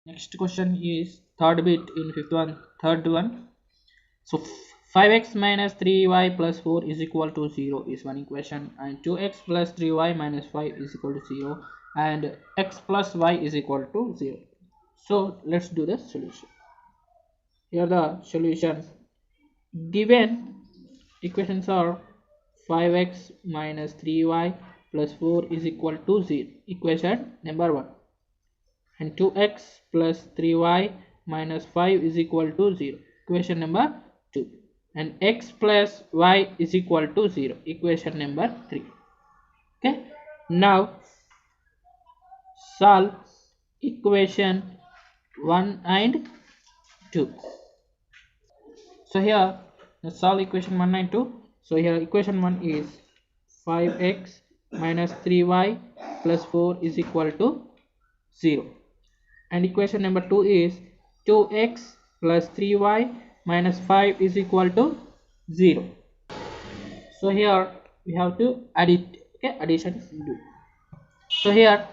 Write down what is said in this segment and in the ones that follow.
Next question is third bit in fifth one, third one. So 5x minus 3y plus 4 is equal to 0 is one equation, and 2x plus 3y minus 5 is equal to 0, and x plus y is equal to 0. So let's do the solution. Here the solution. Given equations are 5x minus 3y plus 4 is equal to 0, equation number 1, and 2x plus 3y minus 5 is equal to 0, equation number 2, and x plus y is equal to 0, equation number 3. Okay, now solve equation 1 and 2. So here let's solve equation 1 and 2. So here equation 1 is 5x minus 3y plus 4 is equal to 0, and equation number 2 is 2x plus 3y minus 5 is equal to 0. So here we have to add it. Okay, addition do. So here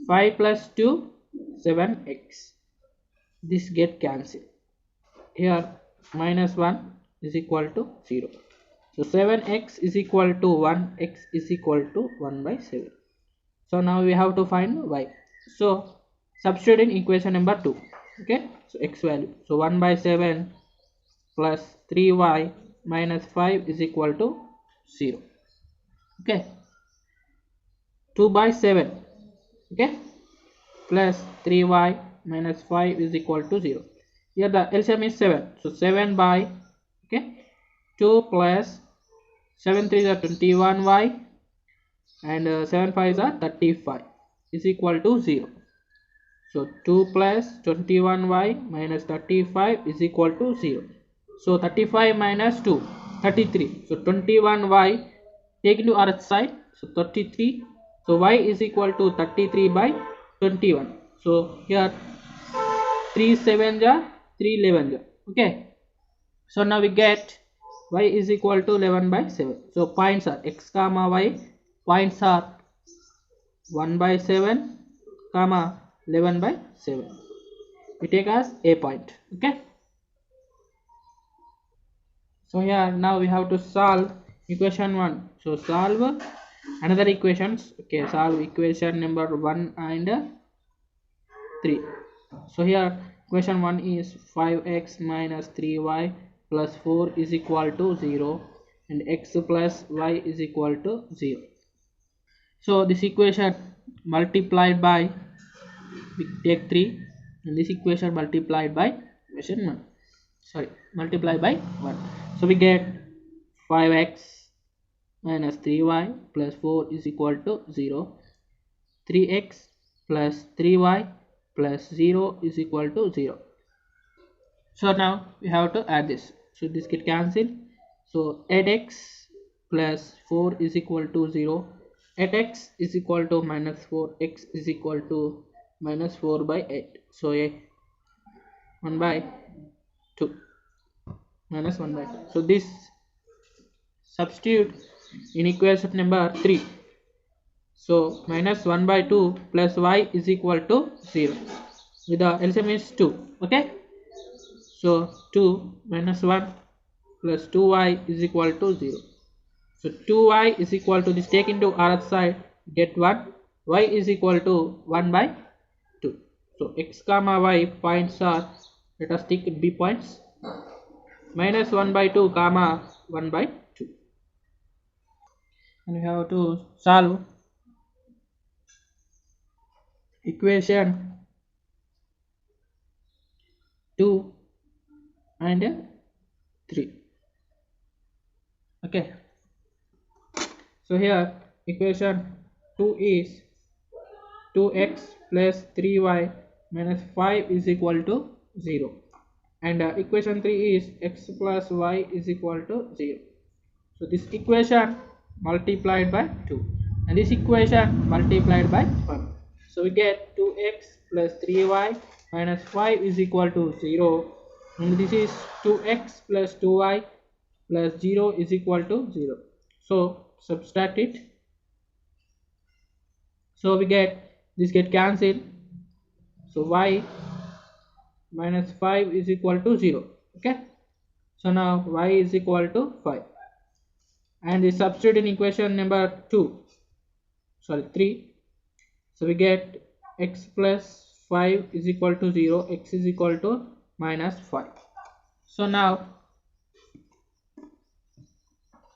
5 plus 2 7x, this get cancelled. Here minus 1 is equal to 0. So 7x is equal to 1, x is equal to 1 by 7. So now we have to find y. So substitute in equation number 2. Okay, so x value. So 1 by 7 plus 3y minus 5 is equal to 0. Okay, 2 by 7. Okay, plus 3y minus 5 is equal to 0. Here the LCM is 7. So 7 by, okay, 2 plus 7 3 is 21y, and 7 5 is 35 is equal to 0. So 2 plus 21y minus 35 is equal to 0. So 35 minus 2, 33. So 21y take into other side. So 33. So y is equal to 33 by 21. So here 3 7 ja 3 11 ja. Okay. So now we get y is equal to 11 by 7. So points are x comma y. Points are 1 by 7 comma 11 by 7. We take as a point. Okay, so here now we have to solve equation 1. So solve another equations. Okay, solve equation number 1 and 3. So here equation 1 is 5x minus 3y plus 4 is equal to 0, and x plus y is equal to 0. So this equation multiplied by, we take 3, and this equation multiplied by equation 1, sorry, multiplied by 1. So we get 5x minus 3y plus 4 is equal to 0, 3x plus 3y plus 0 is equal to 0. So now we have to add this. So this get cancelled. So 8x plus 4 is equal to 0. 8x is equal to minus 4, x is equal to minus 4 by 8. So 1 by 2 minus 1 by 2. So this substitute in equation number 3. So minus 1 by 2 plus y is equal to 0. With the LCM is 2. Okay. So 2 minus 1 plus 2y is equal to 0. So 2y is equal to this, take into other side, get 1. Y is equal to 1 by 2. So x comma y points are, let us take b points, minus 1 by 2 comma 1 by 2. And we have to solve equation 2 and 3. Okay, so here equation 2 is 2x plus 3y minus 5 is equal to 0, and equation 3 is x plus y is equal to 0. So this equation multiplied by 2, and this equation multiplied by 1. So we get 2x plus 3y minus 5 is equal to 0, and this is 2x plus 2y plus 0 is equal to 0. So subtract it. So we get this get cancelled. So y minus 5 is equal to 0. Okay, so now y is equal to 5, and we substitute in equation number 3. So we get x plus 5 is equal to 0, x is equal to minus 5. So now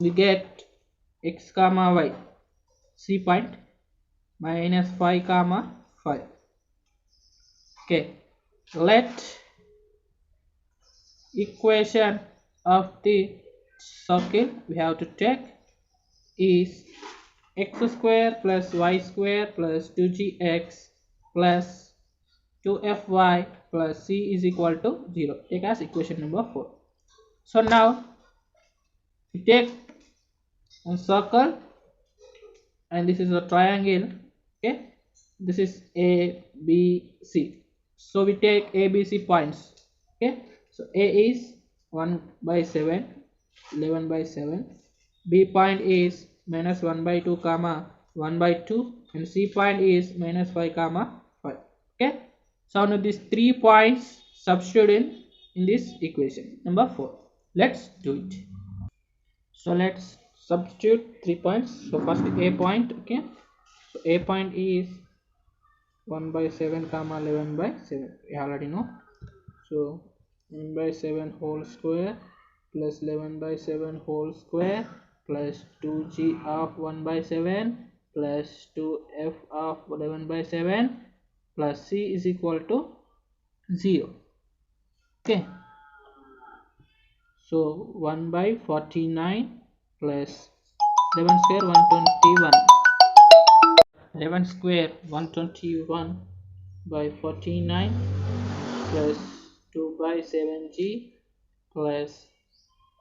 we get x comma y, c point, minus 5 comma 5. Okay, let equation of the circle we have to take is x square plus y square plus 2gx plus 2fy plus c is equal to 0. Take as equation number 4. So now we take a circle, and this is a triangle. Okay, this is a b c. So we take a b c points. Okay, so a is 1 by 7, 11 by 7. B point is minus 1 by 2 comma 1 by 2, and C point is minus 5 comma 5. Okay, so now these 3 points substitute in this equation number 4. Let's do it. So let's substitute 3 points. So first a point. Okay, so a point is 1 by 7 comma 11 by 7, we already know. So 1 by 7 whole square plus 11 by 7 whole square plus 2g of 1 by 7 plus 2f of 11 by 7 plus c is equal to 0. Okay, so 1 by 49 plus 11 square 121, 11 square 121 by 49 plus 2 by 7g plus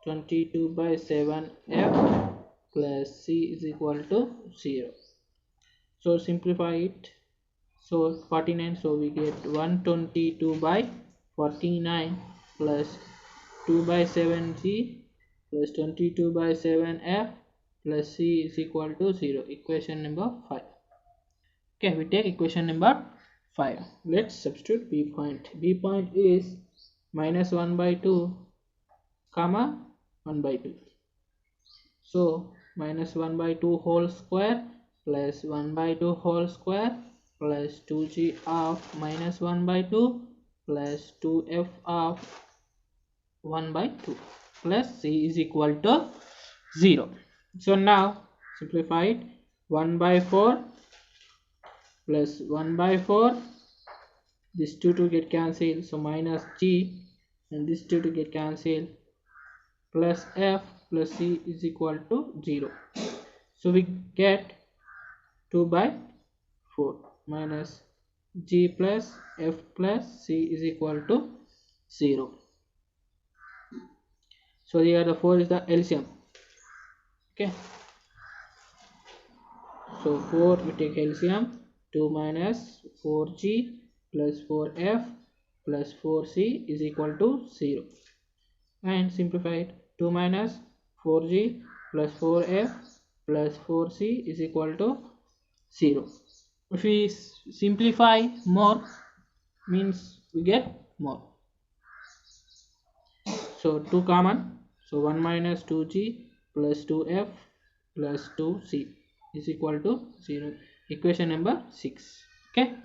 22 by 7f plus c is equal to 0. So simplify it. So 49, so we get 122 by 49 plus 2 by 7g plus 22 by 7f plus c is equal to 0. Equation number 5. Okay, we take equation number 5. Let's substitute b point. B point is minus 1 by 2 comma 1 by 2. So minus 1 by 2 whole square plus 1 by 2 whole square plus 2g of minus 1 by 2 plus 2f of 1 by 2 plus c is equal to 0. So now simplify it. 1 by 4 plus 1 by 4, this 2 to get cancelled, so minus g, and this 2 to get cancelled, plus f plus c is equal to 0. So we get 2 by 4 minus g plus f plus c is equal to 0. So here the 4 is the LCM. Okay, so 4 we take LCM. 2 minus 4g plus 4f plus 4c is equal to 0, and simplify it. 2 minus 4g plus 4f plus 4c is equal to 0. If we simplify more, means we get more. So 2 common, so 1 minus 2g plus 2f plus 2c is equal to 0. Equation number 6. Okay,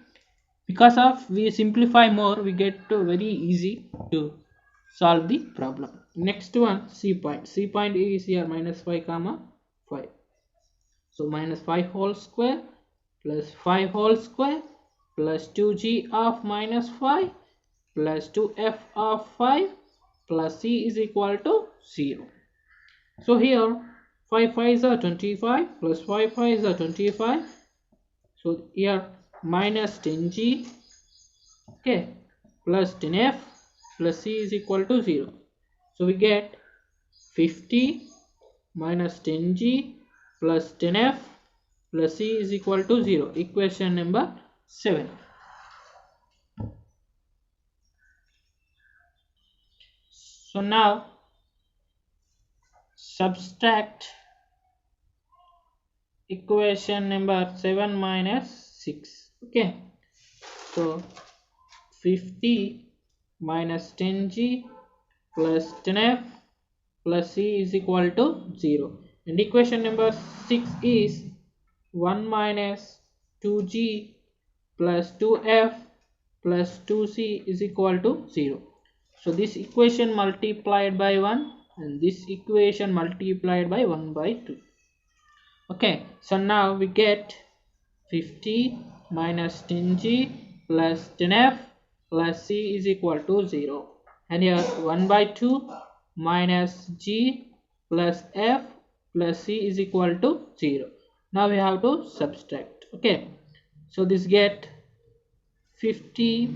because of we simplify more, we get to very easy to solve the problem. Next one, c point. C point is here minus 5 comma 5. So minus 5 whole square plus 5 whole square plus 2g of minus 5 plus 2f of 5 plus c is equal to 0. So here 5 5s are 25 plus 5 5s are 25. So here minus 10g, okay, plus 10f plus c is equal to 0. So we get 50 minus 10g plus 10f plus c is equal to 0. Equation number 7. So now subtract equation number 7 minus 6. Okay, so 50 minus 10g plus 10f plus c is equal to 0. And equation number 6 is 1 minus 2g plus 2f plus 2c is equal to 0. So this equation multiplied by 1 and this equation multiplied by 1 by 2. Okay, so now we get 50 minus 10g plus 10f plus c is equal to 0. And here 1 by 2 minus g plus f plus c is equal to 0. Now we have to subtract. Okay, so this get 50,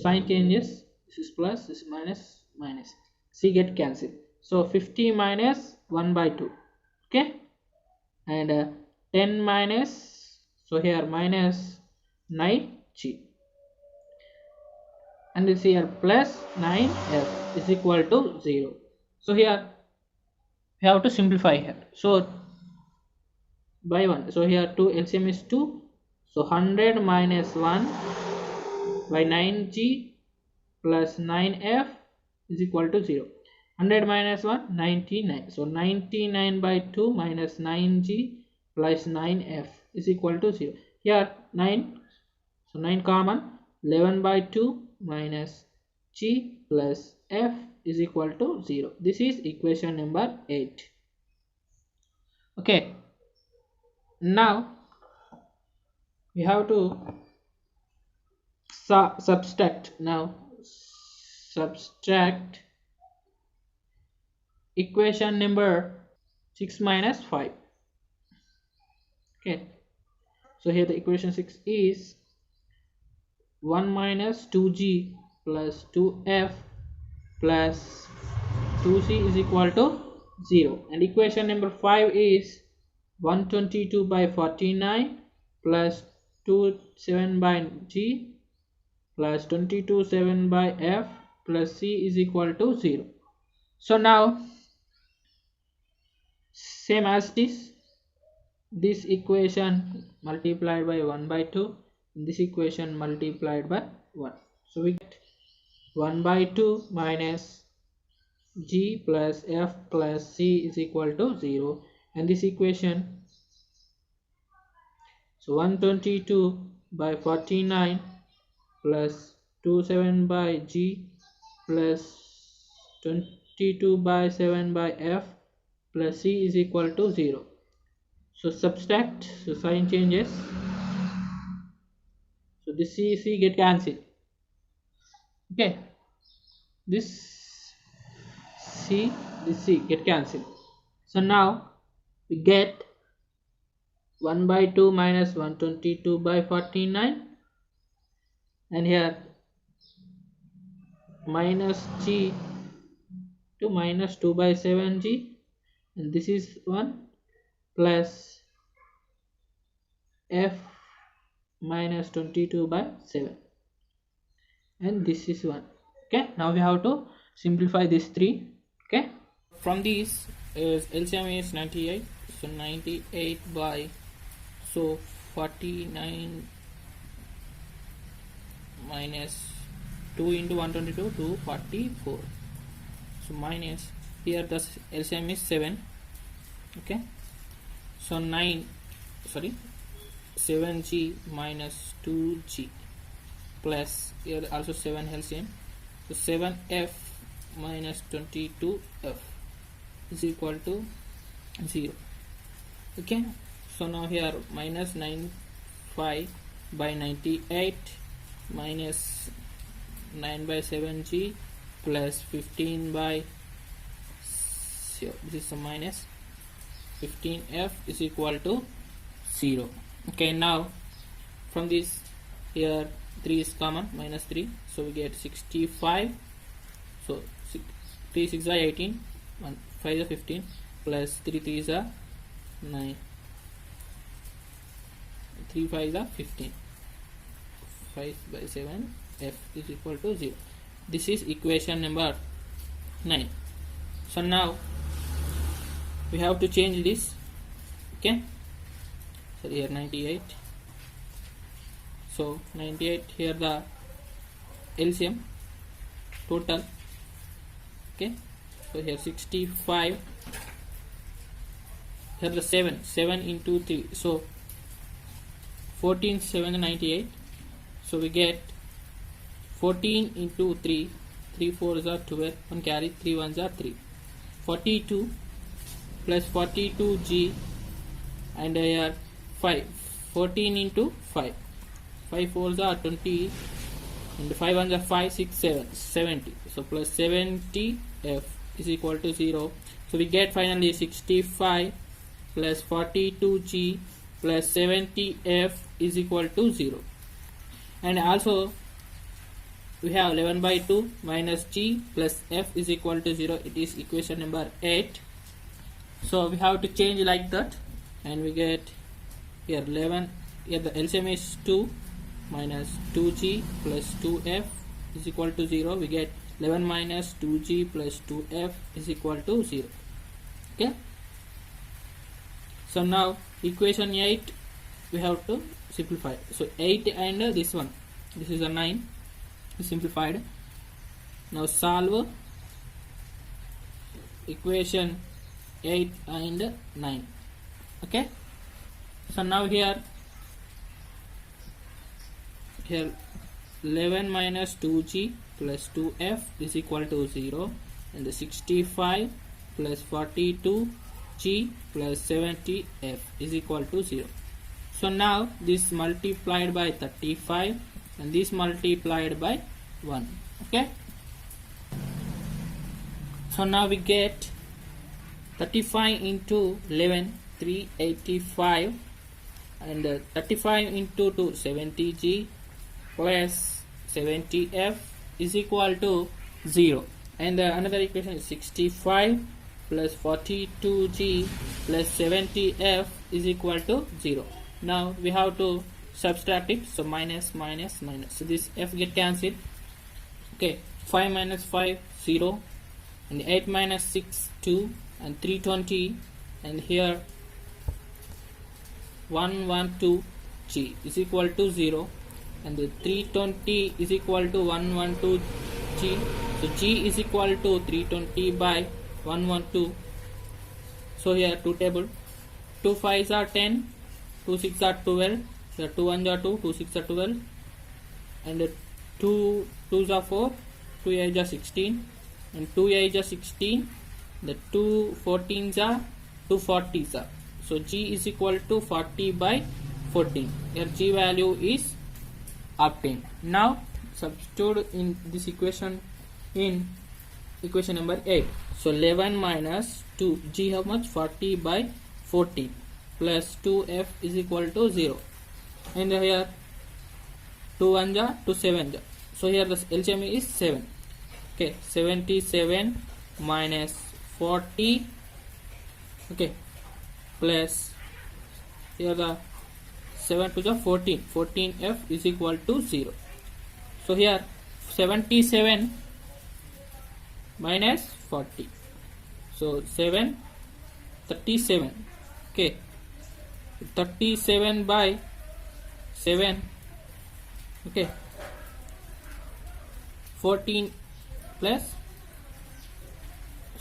sign changes, this is plus, this is minus, minus, c get cancelled. So 50 minus 1 by 2. Okay, and 10 minus, so here minus 9g, and this here plus 9f is equal to 0. So here we have to simplify here. So by 1, so here 2 LCM is 2, so 100 minus 1 by 9g plus 9f is equal to 0. 100 minus 1, 99, so 99 by 2 minus 9g plus 9f is equal to 0. Here 9, so 9 common, 11 by 2 minus g plus f is equal to 0. This is equation number 8. Okay, now we have to subtract. Now subtract equation number 6 minus 5. Okay, so here the equation 6 is 1 minus 2g plus 2f plus 2c is equal to 0. And equation number 5 is 122 by 49 plus 27 by g plus 22 7 by f plus c is equal to 0. So now same as this equation multiplied by 1 by 2, this equation multiplied by 1. So we get 1 by 2 minus g plus f plus c is equal to 0. And this equation, so 122 by 49 plus 27 by g plus 22 by 7 by f plus c is equal to 0. So subtract, so sign changes, so this c get cancelled. Okay, this c get cancelled. So now we get 1 by 2 minus 122 by 49, and here minus g to minus 2 by 7g, and this is 1 plus f minus 22 by 7, and this is 1. Okay, now we have to simplify these three. Okay, from these LCM is 98, so 98 by, so 49 minus 2 into 122 to 44, so minus, here the LCM is 7. Okay, so 7g minus 2g plus, here also 7 LCM, so 7f minus 22f is equal to 0. Okay, so now here minus 95 by 98 minus 9 by 7g plus 15 by, so this is a minus 15f is equal to 0. Okay, now from this, here 3 is common, minus 3, so we get 65. So 3 6 are 18, 1 5 is 15 plus 3 3 is 9, 3 5 is 15, 5 by 7 f is equal to 0. This is equation number 9. So now we have to change this. Okay, so here 98, So 98 here the LCM total. Okay, so here 65, here the 7 into 3, so 14 7 98. So we get 14 into 3, 3 4s are 12, 1 carry, 3 1s are 3, 42 plus 42G, and here 5, 14 into 5, 5 4s are 20, and 5 1s are 5 6 7, 70. So plus 70 F is equal to 0. So we get finally 65 plus 42G plus 70 F is equal to 0. And also we have 11 by 2 minus G plus F is equal to 0. It is equation number 8. So we have to change like that, and we get here 11, here the LCM is 2 minus 2G plus 2F is equal to 0. We get 11 minus 2G plus 2F is equal to 0. Okay, so now equation 8 we have to simplify. So 8 and this one, this is a 9, simplified. Now solve equation 8 and 9. Okay, so now here 11 minus 2G plus 2F is equal to 0, and the 65 plus 42G plus 70F is equal to 0. So now this multiplied by 35 and this multiplied by 1. Okay, so now we get 35 into 11 385, and 35 into 2 70G plus 70F is equal to 0. And another equation is 65 plus 42G plus 70F is equal to 0. Now we have to subtract it, so minus minus minus, so this F get cancelled. Okay, 5 minus 5 0, and 8 minus 6 2, and 320, and here 112G is equal to 0, and the 320 is equal to 112G. So G is equal to 320 by 112. So here 2 table, 2 5s are 10, 2 6 are 12, so 2 1s are 2, 2 6 are 12, and 2 2s are 4, 2 8s are 16, and 2 8s are 16, the 2 14s are 2 40s are. So G is equal to 40 by 14. Here G value is obtained. Now substitute in this equation in equation number 8. So 11 minus 2, G how much? 40 by 14 plus 2F is equal to 0. And here 2 1s are 2 7s are. So here the LCM is 7. Okay, 77 minus 40. Okay, plus here the 7 to the 14, 14F is equal to 0. So here 77 minus 40, so 7 37. Okay, 37 by 7. Okay, 14 plus,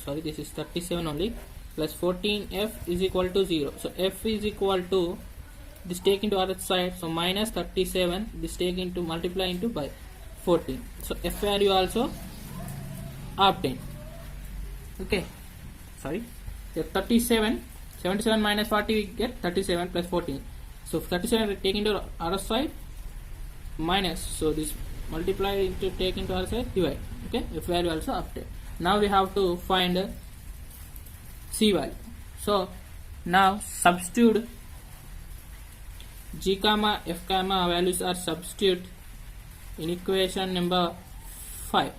sorry, this is 37 only, plus 14F is equal to 0. So F is equal to, this take into other side, so minus 37, this take into multiply into by 14. So F value also obtained. Okay, sorry, so 37, 77 minus 40 we get 37 plus 14. So 37 we take into other side, minus, so this multiply into take into other side, divide. Okay, F value also obtained. Now we have to find C value. So now substitute G comma F comma values are substitute in equation number 5.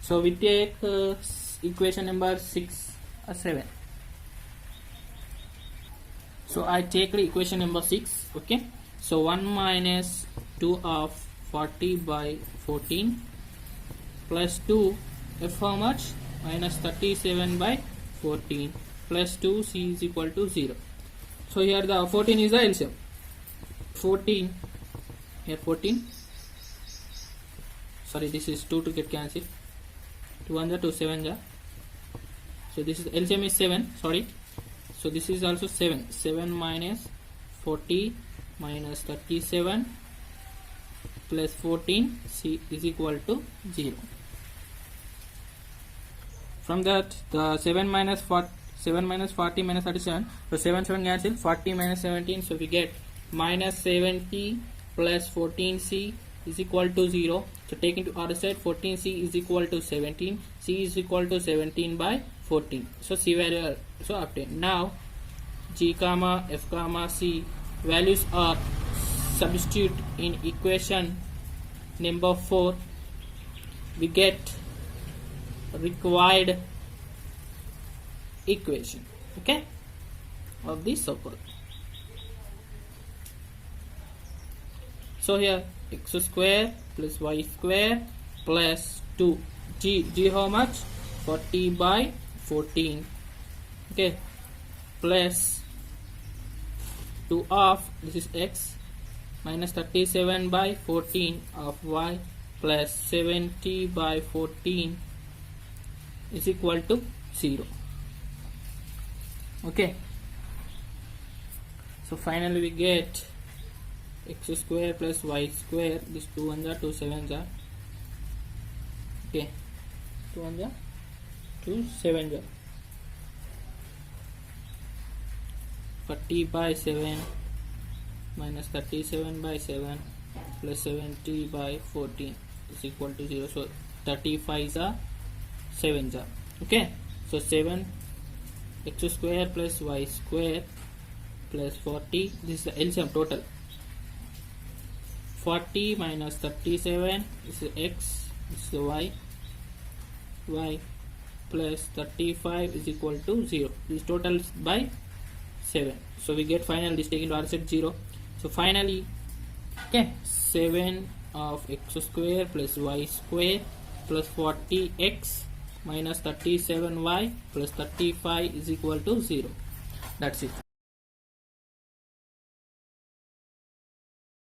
So we take equation number 6 or 7. So I take the equation number 6. Okay, so 1 minus 2 of 40 by 14 plus 2 F how much? Minus 37 by 14 plus 2 C is equal to 0. So here the 14 is the LCM. 14 here 14, sorry, this is 2 to get cancelled, 2 1 2 7 ja. So this is LCM is 7, sorry, so this is also 7, 7 minus 40 minus 37 plus 14 C is equal to 0. From that, the 7 minus 40 minus 37, so 7 cancel, 40 minus 17, so we get minus 70 plus 14C is equal to 0. So take into other side, 14C is equal to 17, C is equal to 17 by 14. So C value so obtained. Now G comma F comma C values are substitute in equation number 4. We get required equation, okay, of this circle. So here x square plus y square plus 2 g how much, 40 by 14, okay, plus 2 of this is x minus 37 by 14 of y plus 70 by 14 is equal to 0. Okay, so finally we get x square plus y square, this 2 1 2 7 ja, okay, 2 1 2 7 ja, 40 by 7 minus 37 by 7 plus 70 by 14 is equal to 0. So 35 are 7 ja, okay. So 7 x square plus y square plus 40, this is the LCM total, 40 minus 37 is x, this is the y plus 35 is equal to 0. This total by 7. So we get final, this taken to R set 0. So finally, okay, 7 of x square plus y square plus 40x minus 37y plus 35 is equal to 0. That's it.